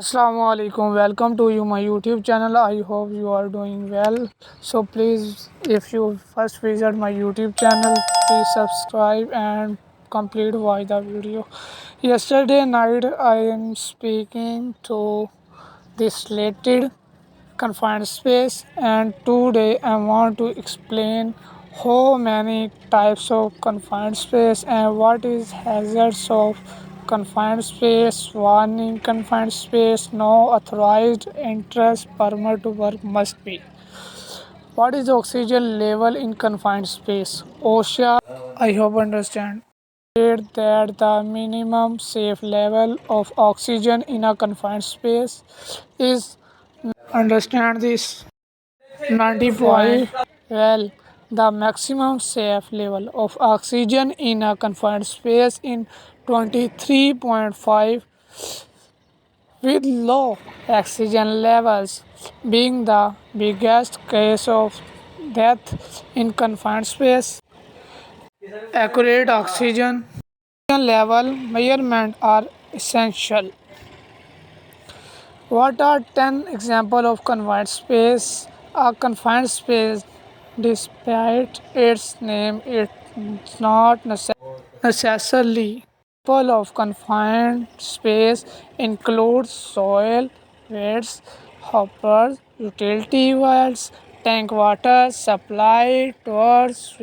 Assalamu alaikum. Welcome to you my YouTube channel. I hope you are doing well. So please, if you first visit my YouTube channel, please subscribe and complete watch the video. Yesterday night I am speaking to this slated confined space, and today I want to explain how many types of confined space and what is hazards of confined space, warning confined space, no authorized entrance permit to work must be. What is the oxygen level in confined space? OSHA, I hope understand, state that the minimum safe level of oxygen in a confined space is, understand this, 90 point. Well, the maximum safe level of oxygen in a confined space in 23.5, with low oxygen levels being the biggest cause of death in confined space. Accurate oxygen level measurement are essential. What are 10 examples of confined space? A confined space, despite its name, it's not necessarily. Example of confined space includes soil, beds, hoppers, utility wells, tank water supply, doors,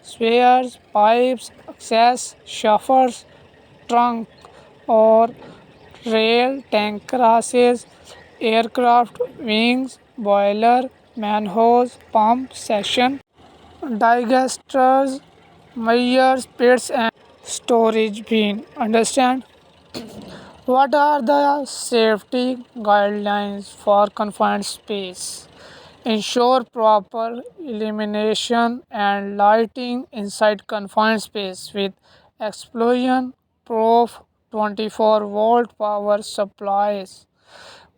spheres, pipes, access, shuffers, trunk or rail, tank crashes, aircraft wings, boiler, manholes, pump section, digesters, measures, pits, and storage bin. Understand? What are the safety guidelines for confined space? Ensure proper illumination and lighting inside confined space with explosion proof 24-volt power supplies.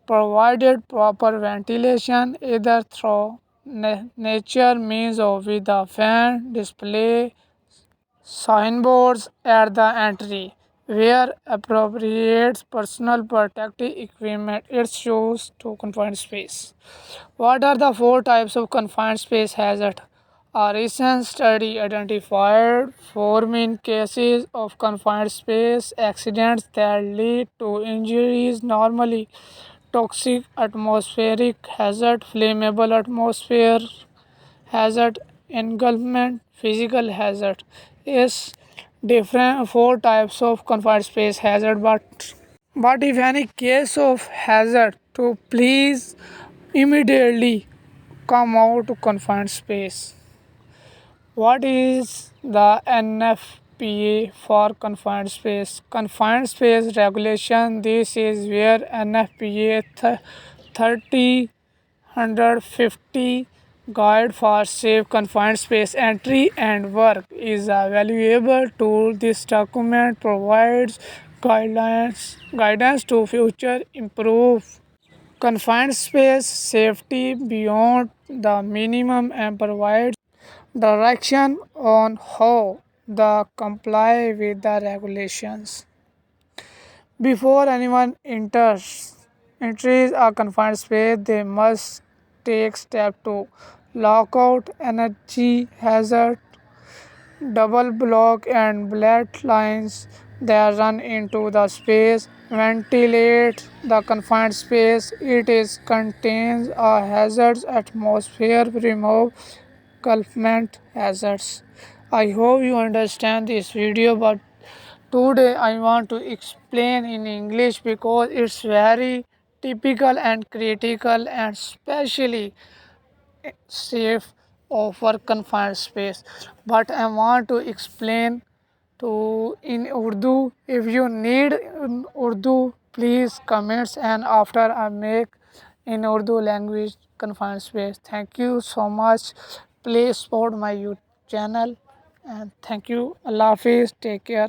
Provided proper ventilation either through nature means or with a fan, display signboards at the entry. Wear appropriate personal protective equipment. It's used to confined space. What are the four types of confined space hazard? A recent study identified four main cases of confined space accidents that lead to injuries. Normally, toxic atmospheric hazard, flammable atmosphere hazard, engulfment, physical hazard. Yes, different four types of confined space hazard, but if any case of hazard, to please immediately come out to confined space. What is the NFPE for confined space? Confined space regulation. This is where NFPA 30 guide for safe confined space entry and work is a valuable tool. This document provides guidance to future improve confined space safety beyond the minimum and provides direction on how the comply with the regulations. Before anyone enters a confined space, they must take steps to lock out energy hazard, double block and blade lines that run into the space, ventilate the confined space. It is contains a hazardous atmosphere, remove engulfment hazards. I hope you understand this video, but today I want to explain in English because it's very typical and critical and especially safe over confined space. But I want to explain to in Urdu. If you need in Urdu, please comments and after I make in Urdu language confined space. Thank you so much. Please support my YouTube channel and thank you. Allah Hafiz. Take care.